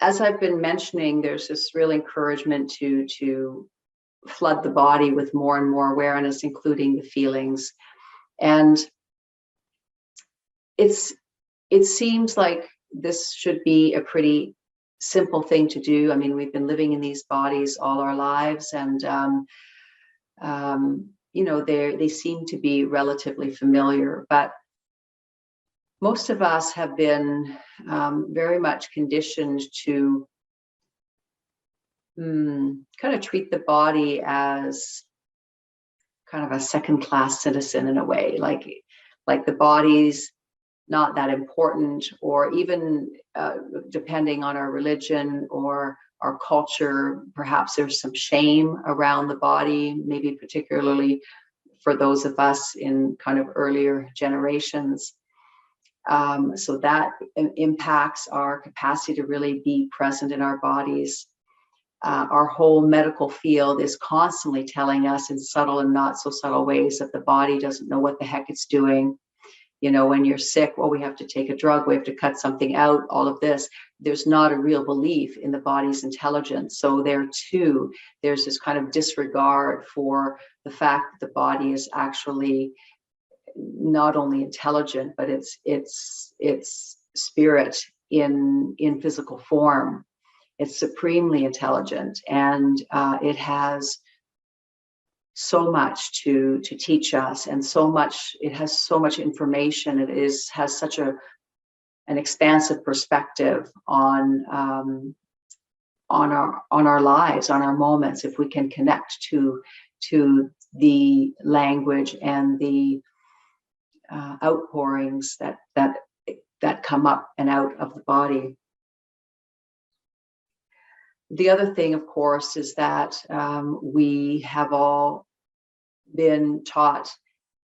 as I've been mentioning, there's this real encouragement to flood the body with more and more awareness, including the feelings. And it seems like this should be a pretty simple thing to do. I mean, we've been living in these bodies all our lives, and they seem to be relatively familiar. But most of us have been very much conditioned to kind of treat the body as kind of a second-class citizen in a way, like the body's not that important, or even depending on our religion or our culture, perhaps there's some shame around the body, maybe particularly for those of us in kind of earlier generations. So that impacts our capacity to really be present in our bodies. Our whole medical field is constantly telling us in subtle and not so subtle ways that the body doesn't know what the heck it's doing. When you're sick, well, we have to take a drug, we have to cut something out, all of this. There's not a real belief in the body's intelligence. So there too, there's this kind of disregard for the fact that the body is actually not only intelligent, but it's spirit in physical form. It's supremely intelligent, and it has so much to teach us, and it has so much information. It has such an expansive perspective on our lives, on our moments, if we can connect to the language and the outpourings that come up and out of the body. The other thing, of course, is that we have all been taught,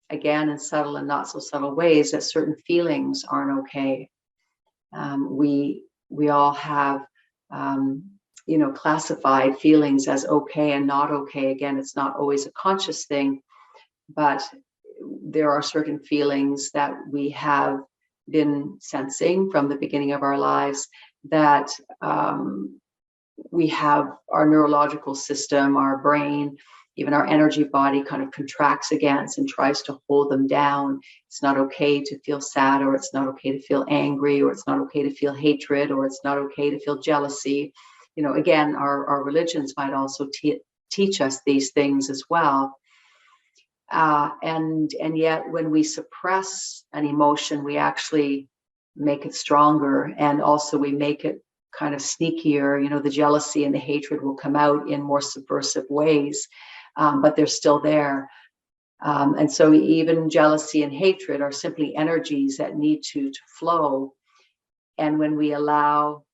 again, in subtle and not so subtle ways, that certain feelings aren't okay. We all have, classified feelings as okay and not okay. Again, it's not always a conscious thing, but there are certain feelings that we have been sensing from the beginning of our lives that we have our neurological system, our brain, even our energy body kind of contracts against and tries to hold them down. It's not okay to feel sad, or it's not okay to feel angry, or it's not okay to feel hatred, or it's not okay to feel jealousy. Again, our religions might also teach us these things as well. And yet when we suppress an emotion, we actually make it stronger, and also we make it kind of sneakier. The jealousy and the hatred will come out in more subversive ways, but they're still there. And so even jealousy and hatred are simply energies that need to flow. And when we allow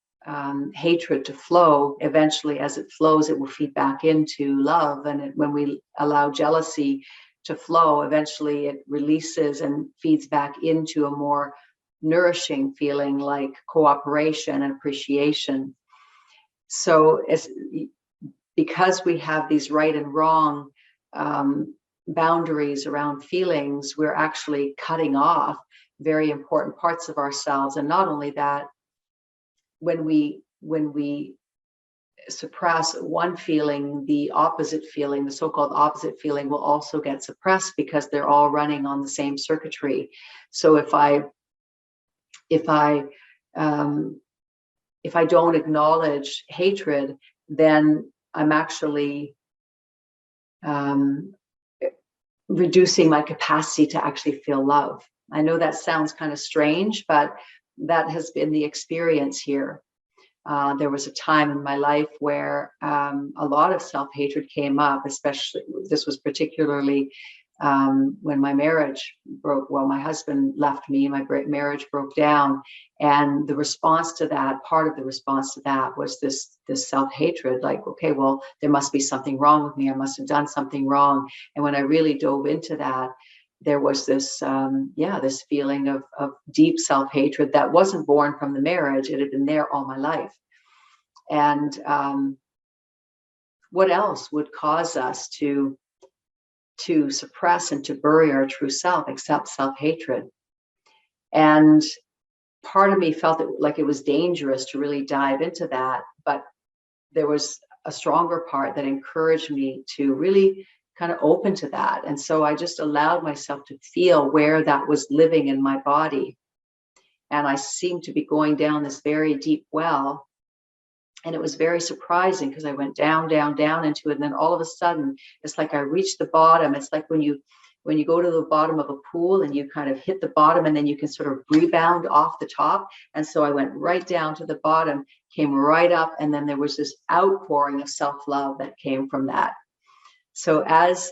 hatred to flow, eventually as it flows, it will feed back into love. And when we allow jealousy to flow, eventually it releases and feeds back into a more nourishing feeling like cooperation and appreciation. So because we have these right and wrong boundaries around feelings, we're actually cutting off very important parts of ourselves. And not only that, when we suppress one feeling, the opposite feeling, the so-called opposite feeling, will also get suppressed, because they're all running on the same circuitry. So if I don't acknowledge hatred, then I'm actually reducing my capacity to actually feel love. I know that sounds kind of strange, but that has been the experience here. There was a time in my life where a lot of self-hatred came up, especially, this was particularly when my marriage broke. Well, my husband left me, my marriage broke down. And the response to that, part of the response to that was this self-hatred, like, okay, well, there must be something wrong with me. I must have done something wrong. And when I really dove into that, there was this, this feeling of deep self-hatred that wasn't born from the marriage. It had been there all my life. And what else would cause us to suppress and to bury our true self except self-hatred? And part of me felt like it was dangerous to really dive into that, but there was a stronger part that encouraged me to really kind of open to that. And so I just allowed myself to feel where that was living in my body. And I seemed to be going down this very deep well. And it was very surprising because I went down, down, down into it. And then all of a sudden, it's like I reached the bottom. It's like when you go to the bottom of a pool and you kind of hit the bottom and then you can sort of rebound off the top. And so I went right down to the bottom, came right up, and then there was this outpouring of self-love that came from that. So as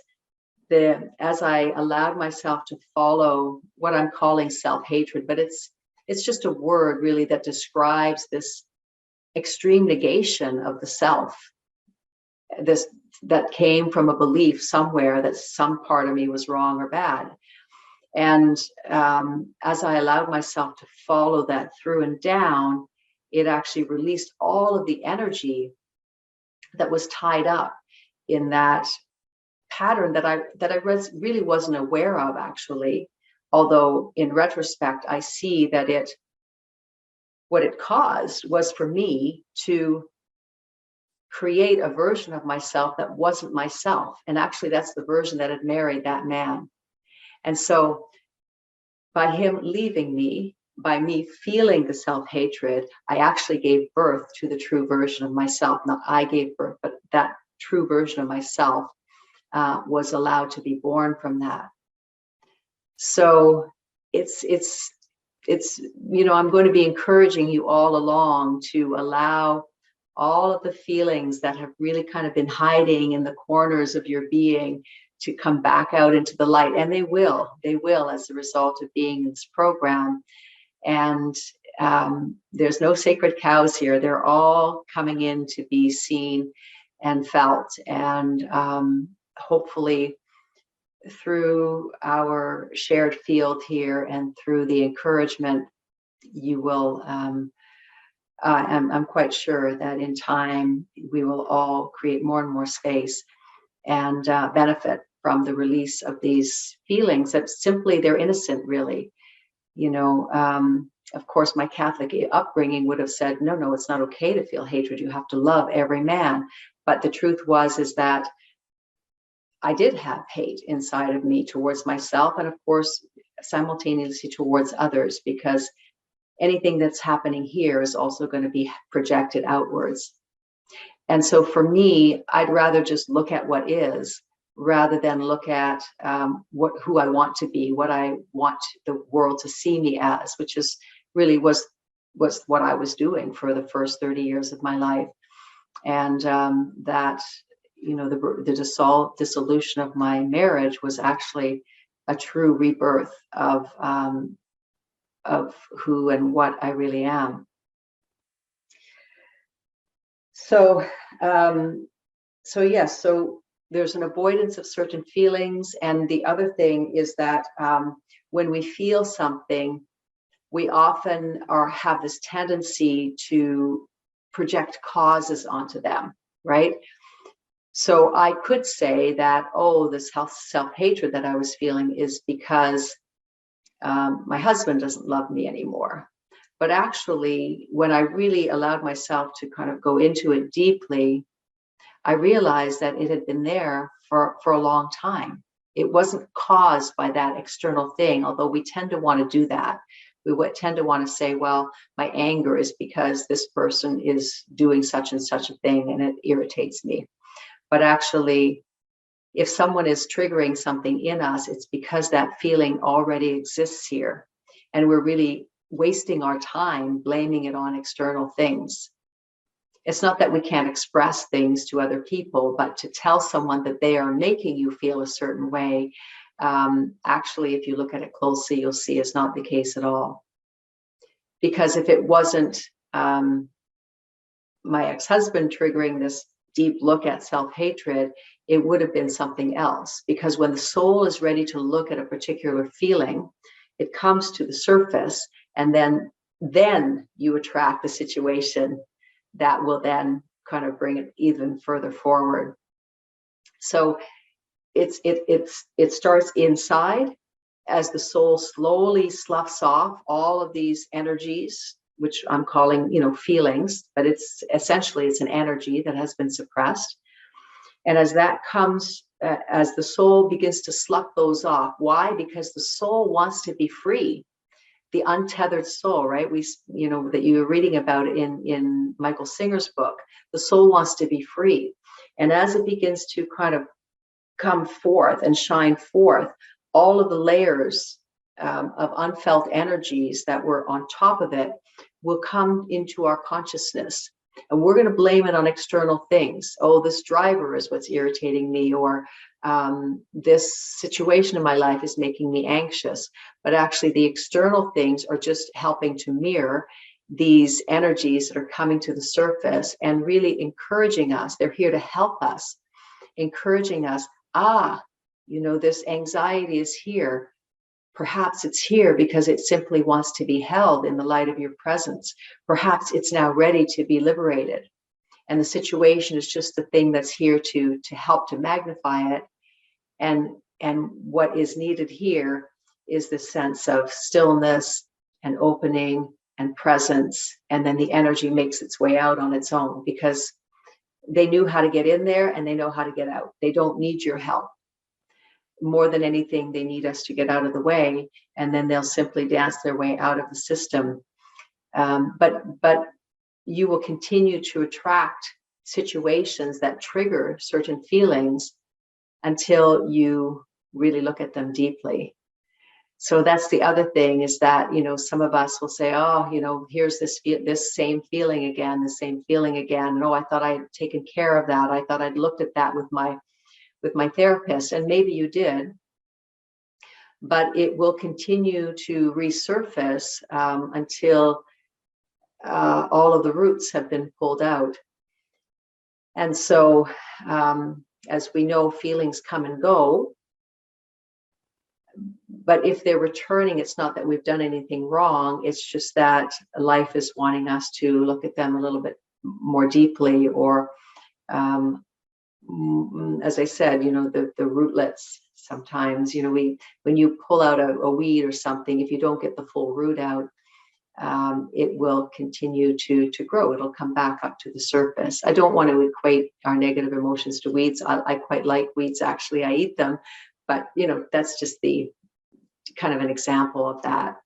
I allowed myself to follow what I'm calling self-hatred, but it's just a word really that describes this extreme negation of the self, this that came from a belief somewhere that some part of me was wrong or bad. And as I allowed myself to follow that through and down, it actually released all of the energy that was tied up in that pattern that I really wasn't aware of, actually. Although in retrospect, I see that what it caused was for me to create a version of myself that wasn't myself. And actually, that's the version that had married that man. And so by him leaving me, by me feeling the self-hatred, I actually gave birth to the true version of myself. Not I gave birth, but that true version of myself was allowed to be born from that. So it's I'm going to be encouraging you all along to allow all of the feelings that have really kind of been hiding in the corners of your being to come back out into the light. And they will as a result of being in this program. And there's no sacred cows here. They're all coming in to be seen and felt. And hopefully through our shared field here and through the encouragement, you will, I'm quite sure that in time, we will all create more and more space and benefit from the release of these feelings that simply they're innocent, really. Of course, my Catholic upbringing would have said, no, it's not okay to feel hatred. You have to love every man. But the truth is that I did have hate inside of me towards myself, and of course, simultaneously towards others, because anything that's happening here is also going to be projected outwards. And so for me, I'd rather just look at what is, rather than look at who I want to be, what I want the world to see me as, which is really was what I was doing for the first 30 years of my life. And that, the dissolution of my marriage was actually a true rebirth of who and what I really am. So yes, so there's an avoidance of certain feelings. And the other thing is that when we feel something, we often have this tendency to project causes onto them, right? So I could say that, this self-hatred that I was feeling is because my husband doesn't love me anymore. But actually, when I really allowed myself to kind of go into it deeply, I realized that it had been there for a long time. It wasn't caused by that external thing, although we tend to want to do that. We would tend to want to say, well, my anger is because this person is doing such and such a thing and it irritates me. But actually, if someone is triggering something in us, it's because that feeling already exists here. And we're really wasting our time blaming it on external things. It's not that we can't express things to other people, but to tell someone that they are making you feel a certain way, actually, if you look at it closely, you'll see it's not the case at all. Because if it wasn't my ex-husband triggering this deep look at self-hatred, it would have been something else. Because when the soul is ready to look at a particular feeling, it comes to the surface, and then you attract the situation that will then kind of bring it even further forward. So it starts inside, as the soul slowly sloughs off all of these energies, which I'm calling, feelings, but it's essentially it's an energy that has been suppressed. And as that comes, as the soul begins to slough those off, why? Because the soul wants to be free. The untethered soul, right? That you were reading about in Michael Singer's book, the soul wants to be free. And as it begins to kind of come forth and shine forth, all of the layers of unfelt energies that were on top of it will come into our consciousness. And we're going to blame it on external things. Oh, this driver is what's irritating me, or this situation in my life is making me anxious. But actually, the external things are just helping to mirror these energies that are coming to the surface and really encouraging us. They're here to help us, encouraging us. This anxiety is here. Perhaps it's here because it simply wants to be held in the light of your presence. Perhaps it's now ready to be liberated. And the situation is just the thing that's here to help to magnify it. And what is needed here is the sense of stillness and opening and presence. And then the energy makes its way out on its own, because they knew how to get in there and they know how to get out. They don't need your help. More than anything, they need us to get out of the way, and then they'll simply dance their way out of the system. But you will continue to attract situations that trigger certain feelings until you really look at them deeply. So that's the other thing, is that, some of us will say, oh, here's this same feeling again, the same feeling again. And, oh, I thought I'd taken care of that. I thought I'd looked at that with my therapist, and maybe you did, but it will continue to resurface until all of the roots have been pulled out. And so, as we know, feelings come and go, but if they're returning, it's not that we've done anything wrong. It's just that life is wanting us to look at them a little bit more deeply, or as I said, the rootlets sometimes, when you pull out a weed or something, if you don't get the full root out, it will continue to grow. It'll come back up to the surface. I don't want to equate our negative emotions to weeds. I quite like weeds. Actually, I eat them, but that's just the kind of an example of that.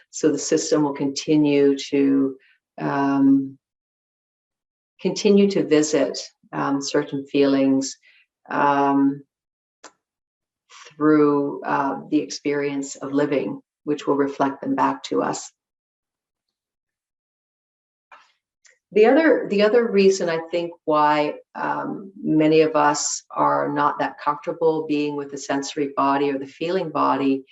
So the system will continue to visit certain feelings through the experience of living, which will reflect them back to us. The other reason I think why many of us are not that comfortable being with the sensory body or the feeling body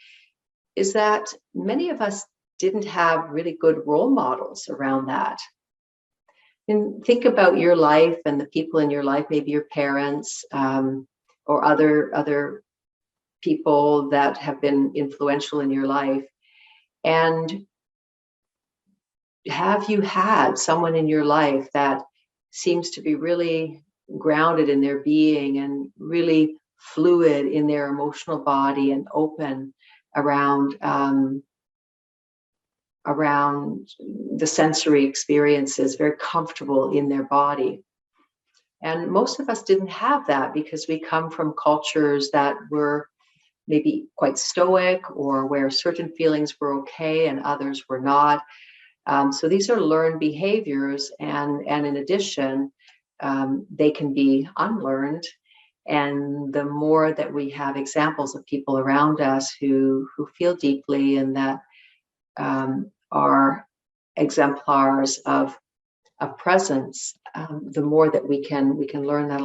is that many of us didn't have really good role models around that. And think about your life and the people in your life, maybe your parents or other people that have been influential in your life. And have you had someone in your life that seems to be really grounded in their being and really fluid in their emotional body and open around the sensory experiences, very comfortable in their body? And most of us didn't have that because we come from cultures that were maybe quite stoic, or where certain feelings were okay and others were not. So these are learned behaviors, and in addition, they can be unlearned. And the more that we have examples of people around us who feel deeply and that are exemplars of presence, the more that we can learn that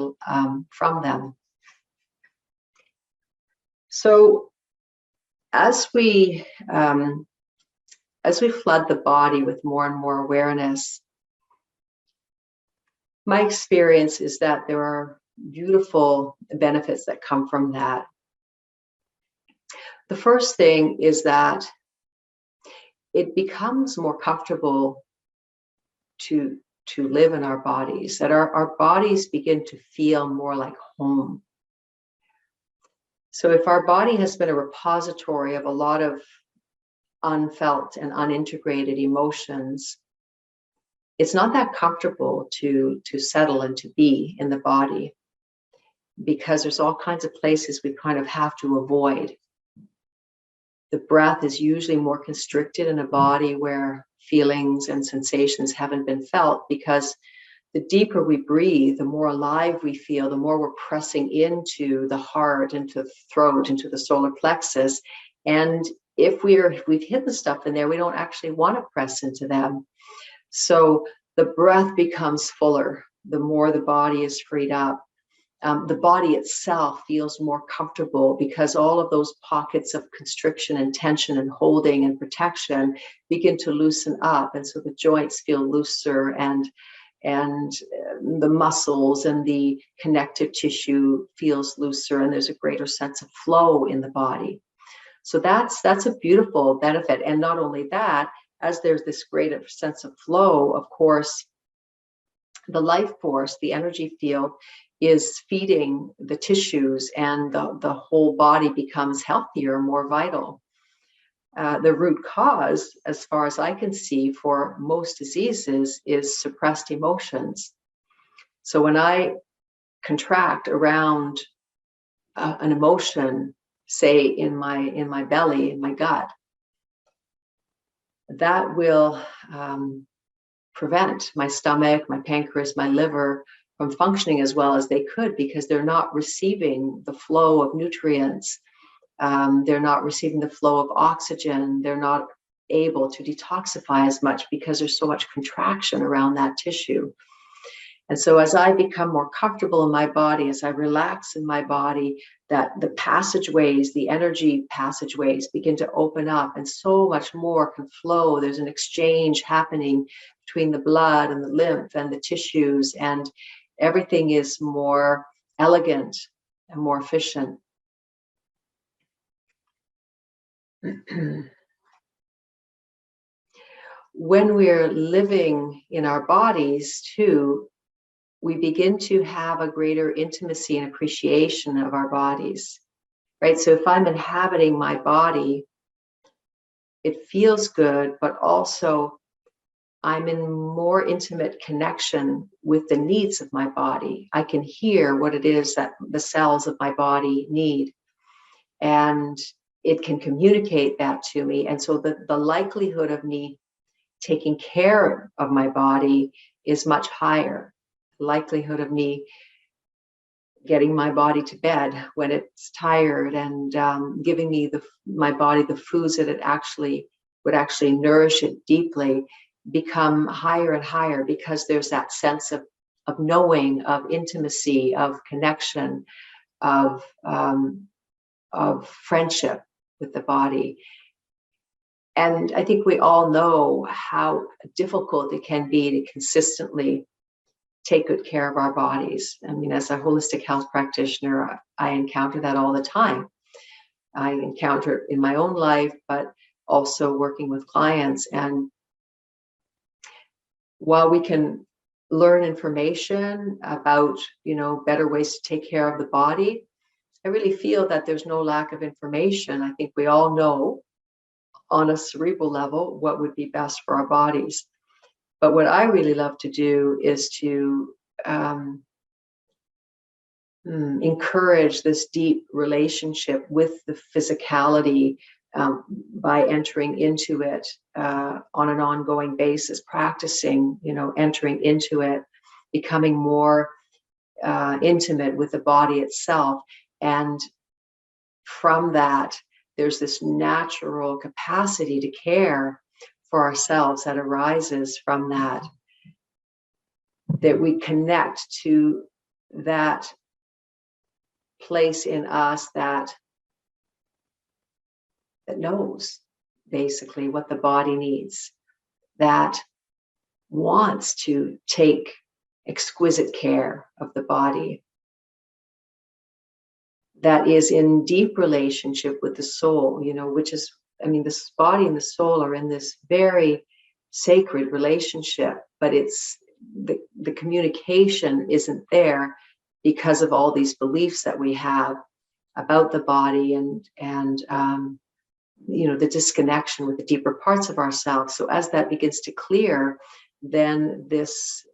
from them. So as we flood the body with more and more awareness, my experience is that there are beautiful benefits that come from that. The first thing is that it becomes more comfortable to live in our bodies, that our bodies begin to feel more like home. So if our body has been a repository of a lot of unfelt and unintegrated emotions, it's not that comfortable to settle and to be in the body, because there's all kinds of places we kind of have to avoid. The breath is usually more constricted in a body where feelings and sensations haven't been felt, because the deeper we breathe, the more alive we feel, the more we're pressing into the heart, into the throat, into the solar plexus. And if we've hidden stuff in there, we don't actually want to press into them. So the breath becomes fuller the more the body is freed up. The body itself feels more comfortable, because all of those pockets of constriction and tension and holding and protection begin to loosen up. And so the joints feel looser, and the muscles and the connective tissue feels looser, and there's a greater sense of flow in the body. So that's a beautiful benefit. And not only that, as there's this greater sense of flow, of course, the life force, the energy field, is feeding the tissues, and the whole body becomes healthier, more vital. The root cause, as far as I can see, for most diseases is suppressed emotions. So when I contract around an emotion, say in my belly, in my gut, that will prevent my stomach, my pancreas, my liver from functioning as well as they could, because they're not receiving the flow of nutrients. They're not receiving the flow of oxygen. They're not able to detoxify as much, because there's so much contraction around that tissue. And so as I become more comfortable in my body, as I relax in my body, that the passageways, the energy passageways begin to open up, and so much more can flow. There's an exchange happening between the blood and the lymph and the tissues, and everything is more elegant and more efficient. When we're living in our bodies too, we begin to have a greater intimacy and appreciation of our bodies, right? So if I'm inhabiting my body, it feels good, but also I'm in more intimate connection with the needs of my body. I can hear what it is that the cells of my body need, and it can communicate that to me. And so the likelihood of me taking care of my body is much higher. The likelihood of me getting my body to bed when it's tired, and giving me my body the foods that it would actually nourish it deeply, become higher and higher, because there's that sense of knowing, of intimacy, of connection, of friendship with the body. And I think we all know how difficult it can be to consistently take good care of our bodies. I mean, as a holistic health practitioner, I encounter that all the time. I encounter it in my own life, but also working with clients. And while we can learn information about, better ways to take care of the body, I really feel that there's no lack of information. I think we all know on a cerebral level what would be best for our bodies. But what I really love to do is to encourage this deep relationship with the physicality, by entering into it on an ongoing basis, practicing, entering into it, becoming more intimate with the body itself. And from that, there's this natural capacity to care for ourselves that arises from that we connect to that place in us that knows basically what the body needs, that wants to take exquisite care of the body, that is in deep relationship with the soul, which is, this body and the soul are in this very sacred relationship, but it's the communication isn't there because of all these beliefs that we have about the body, and the disconnection with the deeper parts of ourselves. So as that begins to clear, then this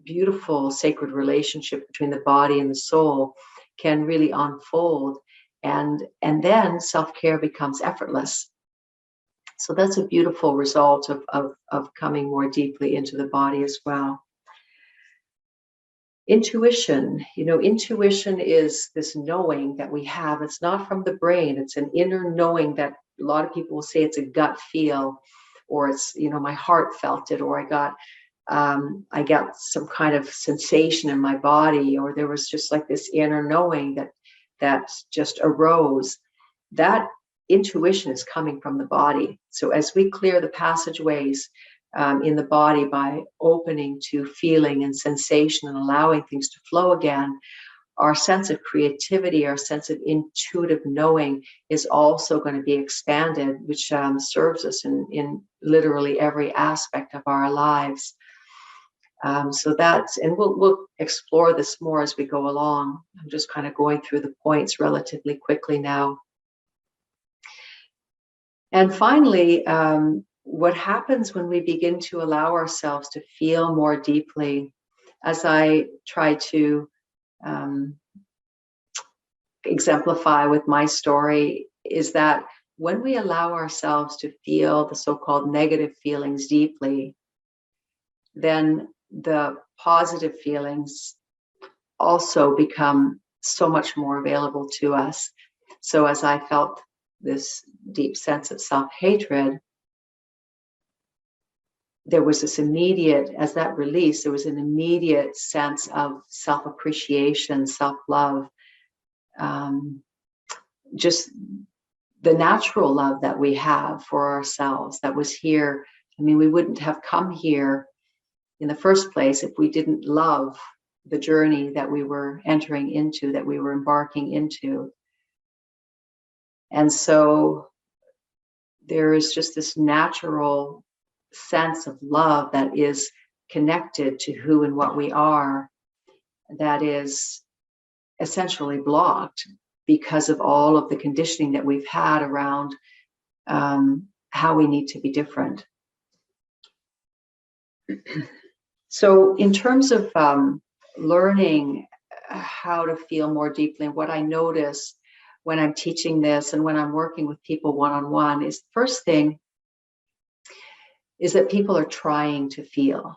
beautiful sacred relationship between the body and the soul can really unfold, and then self-care becomes effortless. So that's a beautiful result of coming more deeply into the body as well. Intuition, intuition is this knowing that we have. It's not from the brain. It's an inner knowing that a lot of people will say it's a gut feel, or it's, my heart felt it, or I got some kind of sensation in my body, or there was just like this inner knowing that just arose. That intuition is coming from the body. So as we clear the passageways in the body by opening to feeling and sensation and allowing things to flow again, our sense of creativity, our sense of intuitive knowing is also going to be expanded, which serves us in literally every aspect of our lives. So that's, and we'll explore this more as we go along. I'm just kind of going through the points relatively quickly now. And finally, what happens when we begin to allow ourselves to feel more deeply, as I try to exemplify with my story, is that when we allow ourselves to feel the so-called negative feelings deeply, then the positive feelings also become so much more available to us. So as I felt this deep sense of self-hatred, there was this immediate, as that release, there was an immediate sense of self-appreciation, self-love, just the natural love that we have for ourselves that was here. I mean, we wouldn't have come here in the first place if we didn't love the journey that we were entering into, that we were embarking into. And so there is just this natural sense of love that is connected to who and what we are, that is essentially blocked because of all of the conditioning that we've had around how we need to be different. So in terms of learning how to feel more deeply, and what I notice when I'm teaching this and when I'm working with people one-on-one, is the first thing is that people are trying to feel.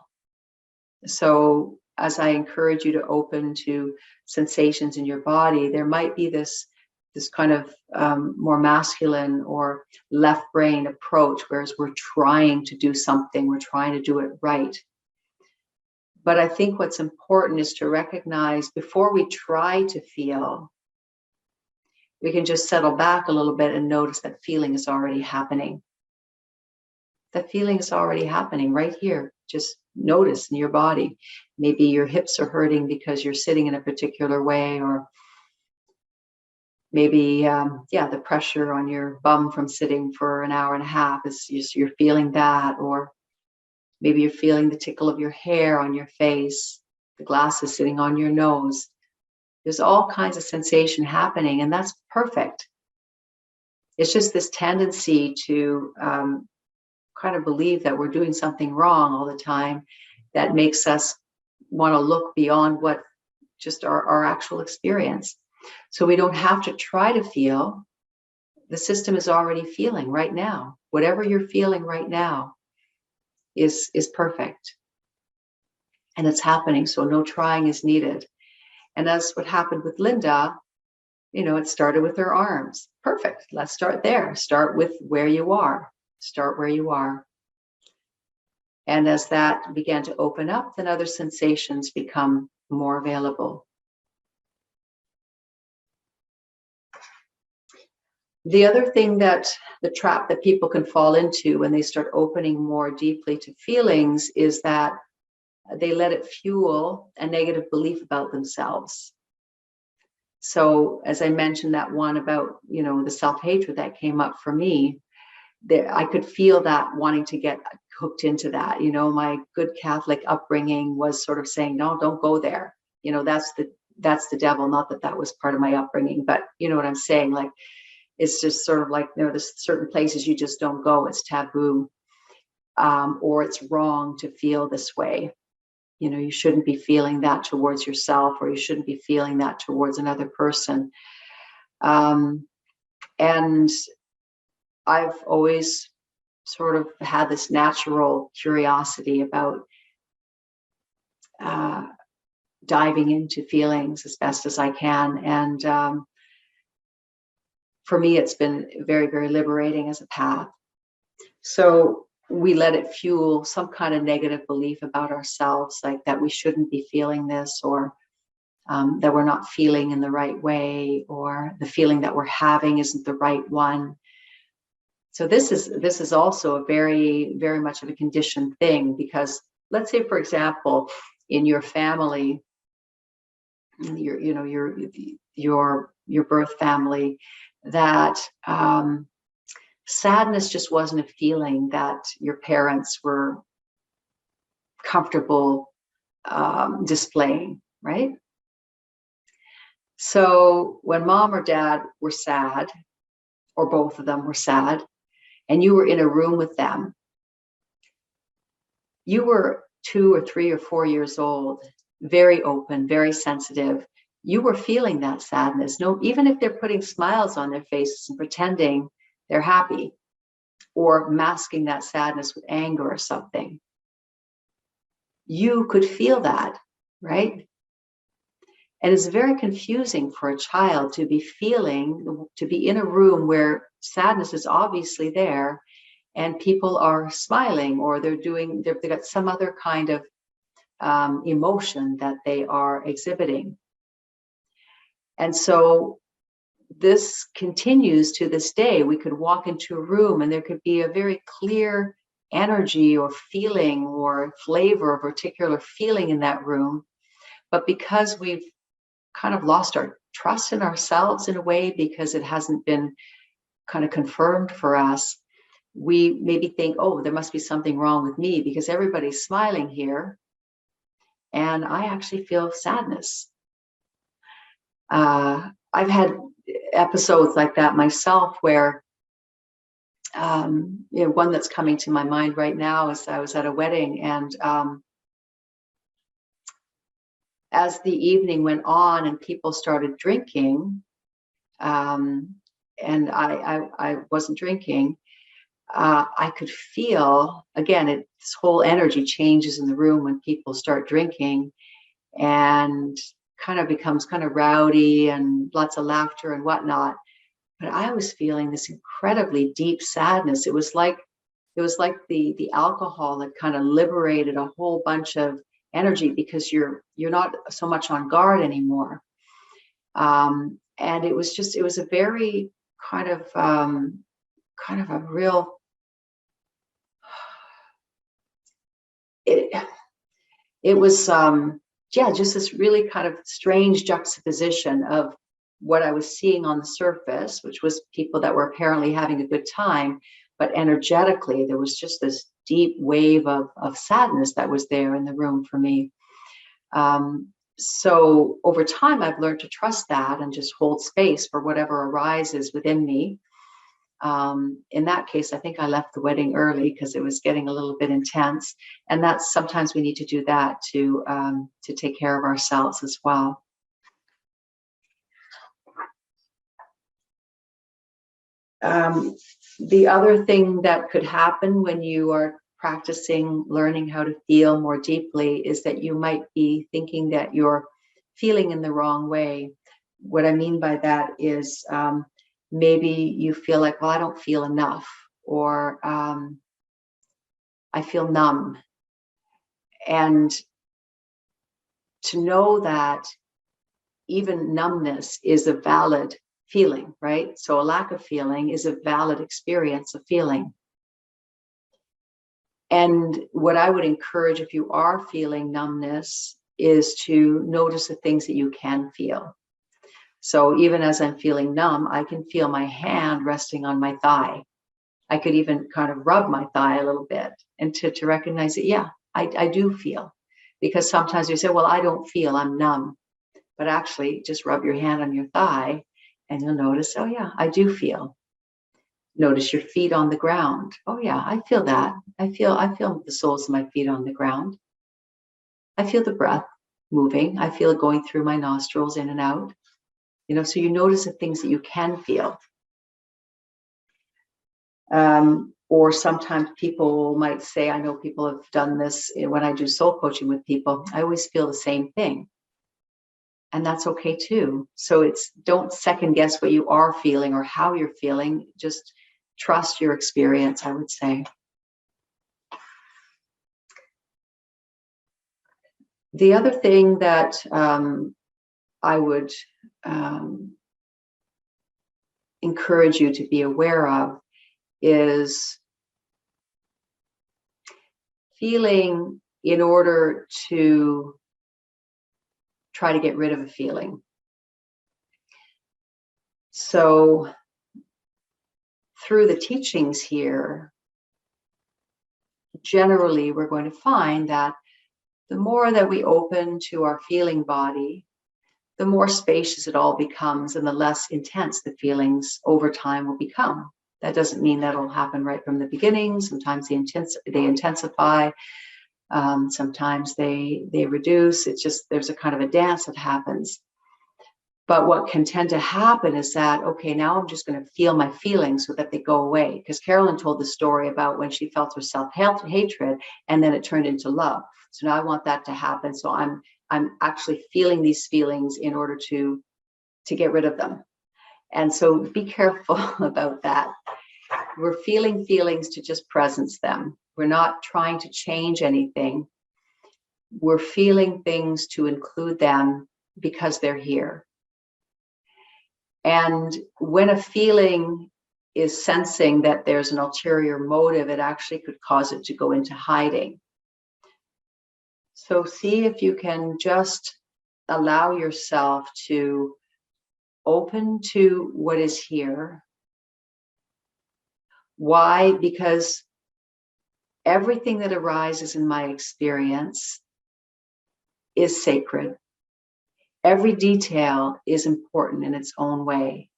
So as I encourage you to open to sensations in your body, there might be this kind of more masculine or left brain approach, whereas we're trying to do something, we're trying to do it right. But I think what's important is to recognize before we try to feel, we can just settle back a little bit and notice that feeling is already happening. That feeling is already happening right here. Just notice in your body. Maybe your hips are hurting because you're sitting in a particular way, or maybe, the pressure on your bum from sitting for an hour and a half is you're feeling that, or maybe you're feeling the tickle of your hair on your face, the glasses sitting on your nose. There's all kinds of sensation happening, and that's perfect. It's just this tendency to kind of believe that we're doing something wrong all the time that makes us want to look beyond what just our actual experience. So we don't have to try to feel. The system is already feeling right now. Whatever you're feeling right now is perfect. And it's happening, so no trying is needed. And that's what happened with Linda. It started with her arms. Perfect. Let's start there. Start with where you are. Start where you are. And as that began to open up, then other sensations become more available. The other thing the trap that people can fall into when they start opening more deeply to feelings is that they let it fuel a negative belief about themselves. So as I mentioned, that one about, the self-hatred that came up for me, I could feel that wanting to get hooked into that. My good Catholic upbringing was sort of saying, no, don't go there. That's that's the devil. Not that that was part of my upbringing, but you know what I'm saying? Like, it's just sort of like, there's certain places you just don't go. It's taboo, or it's wrong to feel this way. You shouldn't be feeling that towards yourself, or you shouldn't be feeling that towards another person. And I've always sort of had this natural curiosity about diving into feelings as best as I can. And for me, it's been very, very liberating as a path. So we let it fuel some kind of negative belief about ourselves, like that we shouldn't be feeling this, or that we're not feeling in the right way, or the feeling that we're having isn't the right one. So this is also a very, very much of a conditioned thing, because let's say, for example, in your family, your birth family, that sadness just wasn't a feeling that your parents were comfortable displaying, right? So when mom or dad were sad, or both of them were sad, and you were in a room with them, you were 2 or 3 or 4 years old, very open, very sensitive. You were feeling that sadness. No, even if they're putting smiles on their faces and pretending they're happy, or masking that sadness with anger or something, you could feel that, right? And it's very confusing for a child to be in a room where sadness is obviously there, and people are smiling, or they've got some other kind of emotion that they are exhibiting. And so this continues to this day. We could walk into a room and there could be a very clear energy or feeling or flavor, a particular feeling in that room. But because we've kind of lost our trust in ourselves in a way, because it hasn't been kind of confirmed for us, we maybe think, oh, there must be something wrong with me because everybody's smiling here, and I actually feel sadness. I've had episodes like that myself, where one that's coming to my mind right now is I was at a wedding, and as the evening went on and people started drinking, and I wasn't drinking, I could feel, again, this whole energy changes in the room when people start drinking, and kind of becomes kind of rowdy and lots of laughter and whatnot. But I was feeling this incredibly deep sadness. It was like the alcohol had kind of liberated a whole bunch of energy, because you're not so much on guard anymore. And it was a very kind of a real, it was just this really kind of strange juxtaposition of what I was seeing on the surface, which was people that were apparently having a good time, but energetically there was just this deep wave of sadness that was there in the room for me. So over time, I've learned to trust that and just hold space for whatever arises within me. In that case, I think I left the wedding early because it was getting a little bit intense. And that's sometimes we need to do that to take care of ourselves as well. The other thing that could happen when you are practicing learning how to feel more deeply is that you might be thinking that you're feeling in the wrong way. What I mean by that is maybe you feel like, well, I don't feel enough, or I feel numb. And to know that even numbness is a valid feeling, right? So a lack of feeling is a valid experience of feeling. And what I would encourage, if you are feeling numbness, is to notice the things that you can feel. So even as I'm feeling numb, I can feel my hand resting on my thigh. I could even kind of rub my thigh a little bit, and to recognize that, yeah, I do feel. Because sometimes we say, well, I don't feel, I'm numb. But actually just rub your hand on your thigh and you'll notice, oh yeah, I do feel. Notice your feet on the ground. Oh yeah, I feel that. I feel the soles of my feet on the ground. I feel the breath moving. I feel it going through my nostrils in and out. So you notice the things that you can feel. Or sometimes people might say, I know people have done this when I do soul coaching with people, I always feel the same thing. And that's okay too. So don't second guess what you are feeling or how you're feeling. Just trust your experience, I would say. The other thing that I would encourage you to be aware of is feeling in order to try to get rid of a feeling. So through the teachings here, generally we're going to find that the more that we open to our feeling body, the more spacious it all becomes and the less intense the feelings over time will become. That doesn't mean that'll happen right from the beginning. Sometimes they intensify. Sometimes they reduce. It's just, there's a kind of a dance that happens. But what can tend to happen is that, okay, now I'm just going to feel my feelings so that they go away. Because Carolyn told the story about when she felt her self-hatred and then it turned into love. So now I want that to happen. So I'm actually feeling these feelings in order to get rid of them. And so be careful about that. We're feeling feelings to just presence them. We're not trying to change anything. We're feeling things to include them because they're here. And when a feeling is sensing that there's an ulterior motive, it actually could cause it to go into hiding. So see if you can just allow yourself to open to what is here. Why? Because everything that arises in my experience is sacred. Every detail is important in its own way.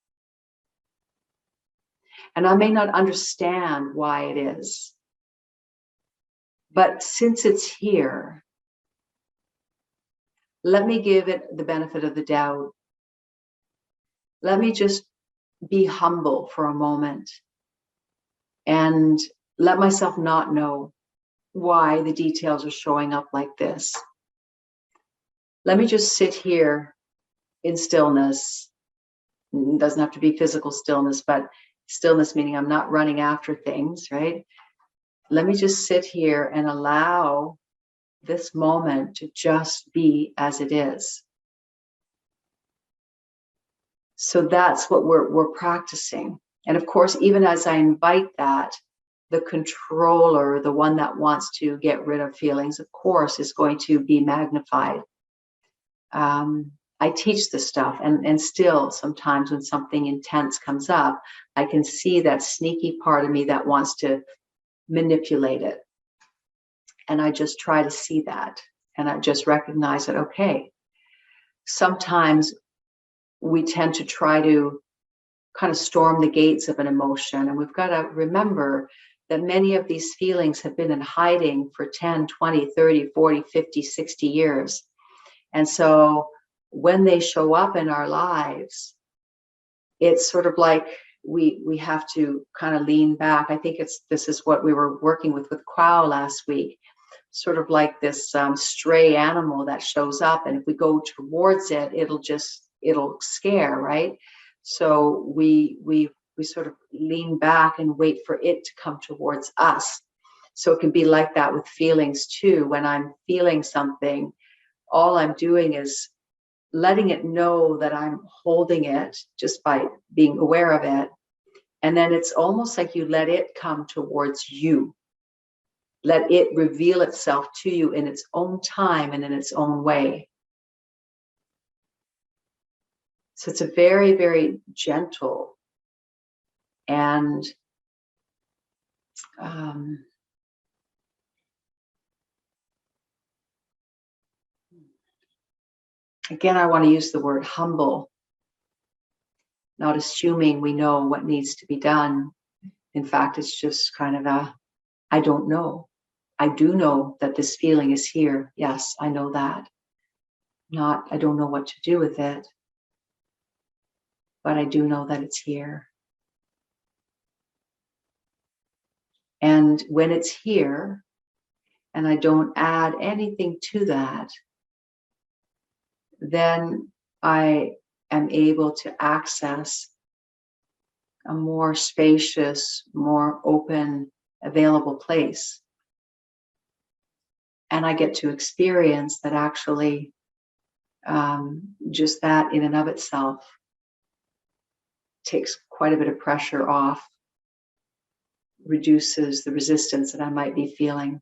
And I may not understand why it is, but since it's here, let me give it the benefit of the doubt. Let me just be humble for a moment and let myself not know why the details are showing up like this. Let me just sit here in stillness. It doesn't have to be physical stillness, but stillness meaning I'm not running after things, right? Let me just sit here and allow this moment to just be as it is. So that's what we're practicing. And of course, even as I invite that, the controller, the one that wants to get rid of feelings, of course, is going to be magnified. I teach this stuff, and still sometimes when something intense comes up, I can see that sneaky part of me that wants to manipulate it. And I just try to see that. And I just recognize that, okay, sometimes we tend to try to kind of storm the gates of an emotion. And we've got to remember that many of these feelings have been in hiding for 10, 20, 30, 40, 50, 60 years. And so when they show up in our lives, it's sort of like we have to kind of lean back. I think this is what we were working with Quao last week, sort of like this stray animal that shows up. And if we go towards it, it'll scare, right? So we sort of lean back and wait for it to come towards us. So it can be like that with feelings too. When I'm feeling something, all I'm doing is letting it know that I'm holding it just by being aware of it. And then it's almost like you let it come towards you. Let it reveal itself to you in its own time and in its own way. So it's a very, very gentle and Again, I want to use the word humble, not assuming we know what needs to be done. In fact, it's just kind of I don't know. I do know that this feeling is here. Yes, I know that. Not, I don't know what to do with it, but I do know that it's here. And when it's here, and I don't add anything to that, then I am able to access a more spacious, more open, available place. And I get to experience that actually, just that in and of itself takes quite a bit of pressure off, reduces the resistance that I might be feeling.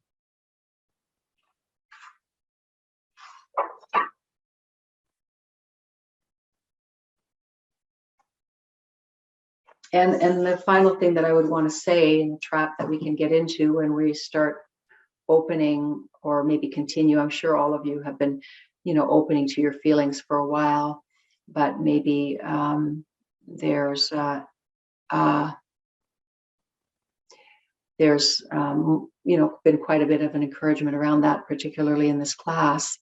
And the final thing that I would want to say, in the trap that we can get into when we start opening, or maybe continue, I'm sure all of you have been, opening to your feelings for a while, but maybe there's been quite a bit of an encouragement around that, particularly in this class.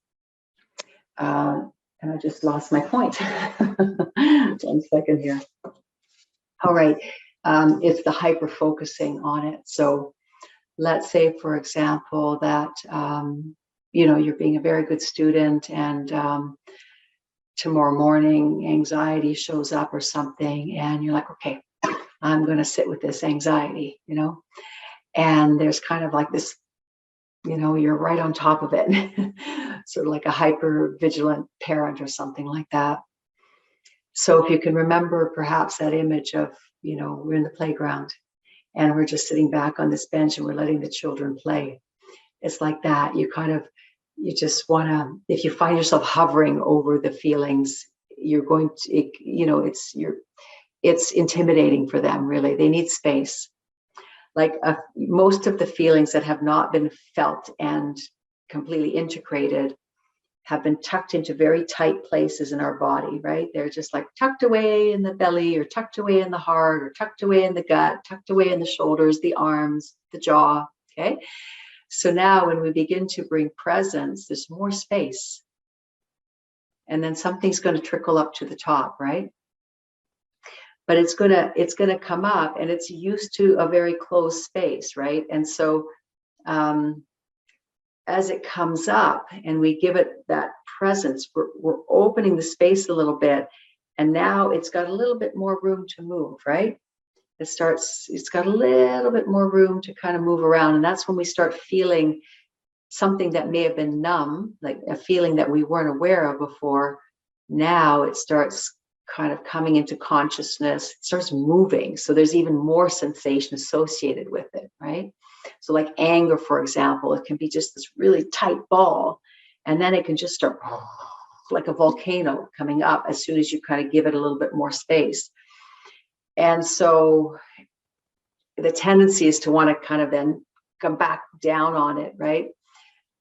And I just lost my point. 1 second here. All right. It's the hyper focusing on it. So let's say, for example, that, you're being a very good student, and tomorrow morning anxiety shows up or something, and you're like, okay, I'm going to sit with this anxiety, and there's kind of like this, you're right on top of it, sort of like a hyper vigilant parent or something like that. So if you can remember perhaps that image of, we're in the playground and we're just sitting back on this bench and we're letting the children play. It's like that. You just want to, if you find yourself hovering over the feelings, you're going to, it's intimidating for them, really. They need space. Like most of the feelings that have not been felt and completely integrated have been tucked into very tight places in our body, right? They're just like tucked away in the belly, or tucked away in the heart, or tucked away in the gut, tucked away in the shoulders, the arms, the jaw, okay? So now when we begin to bring presence, there's more space. And then something's going to trickle up to the top, right? But it's going to come up, and it's used to a very closed space, right? And so as it comes up and we give it that presence, we're opening the space a little bit, and now it's got a little bit more room to move, right? It's got a little bit more room to kind of move around. And that's when we start feeling something that may have been numb, like a feeling that we weren't aware of before. Now it starts kind of coming into consciousness, it starts moving. So there's even more sensation associated with it, right? So like anger, for example, it can be just this really tight ball, and then it can just start like a volcano coming up as soon as you kind of give it a little bit more space. And so the tendency is to want to kind of then come back down on it, right?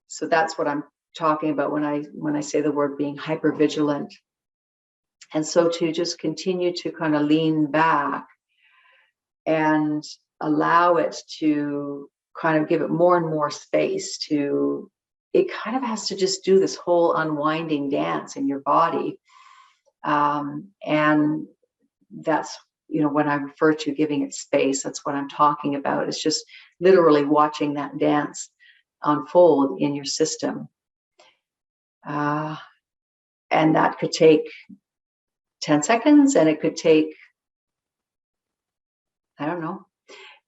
So that's what I'm talking about when I say the word being hypervigilant. And so to just continue to kind of lean back and allow it to kind of give it more and more space to, it kind of has to just do this whole unwinding dance in your body. And that's, when I refer to giving it space, that's what I'm talking about. It's just literally watching that dance unfold in your system. And that could take 10 seconds, and it could take, I don't know,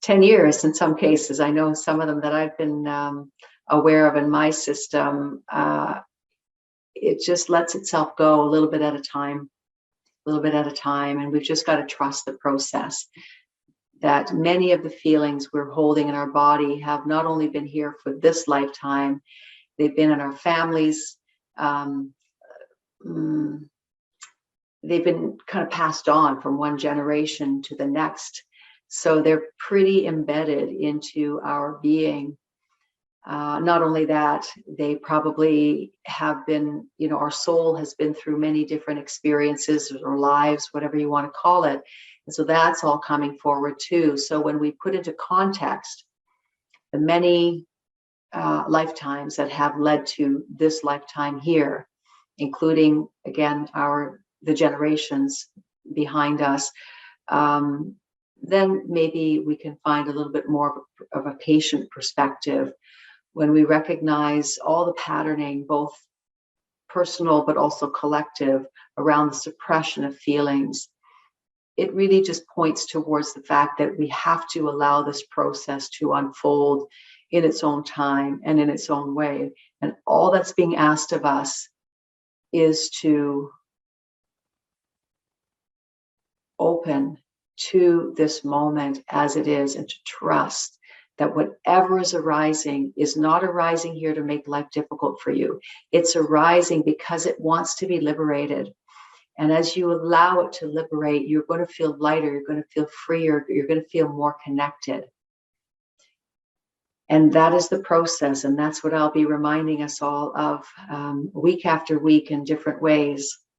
10 years in some cases. I know some of them that I've been aware of in my system, it just lets itself go a little bit at a time. And we've just got to trust the process, that many of the feelings we're holding in our body have not only been here for this lifetime, they've been in our families. They've been kind of passed on from one generation to the next. So they're pretty embedded into our being. Not only that, they probably have been, our soul has been through many different experiences or lives, whatever you want to call it. And so that's all coming forward too. So when we put into context the many lifetimes that have led to this lifetime here, including, again, the generations behind us, then maybe we can find a little bit more of a patient perspective when we recognize all the patterning, both personal but also collective, around the suppression of feelings. It really just points towards the fact that we have to allow this process to unfold in its own time and in its own way. And all that's being asked of us is to open to this moment as it is, and to trust that whatever is arising is not arising here to make life difficult for you. It's arising because it wants to be liberated. And as you allow it to liberate, you're going to feel lighter, you're going to feel freer, you're going to feel more connected. And that is the process. And that's what I'll be reminding us all of week after week in different ways.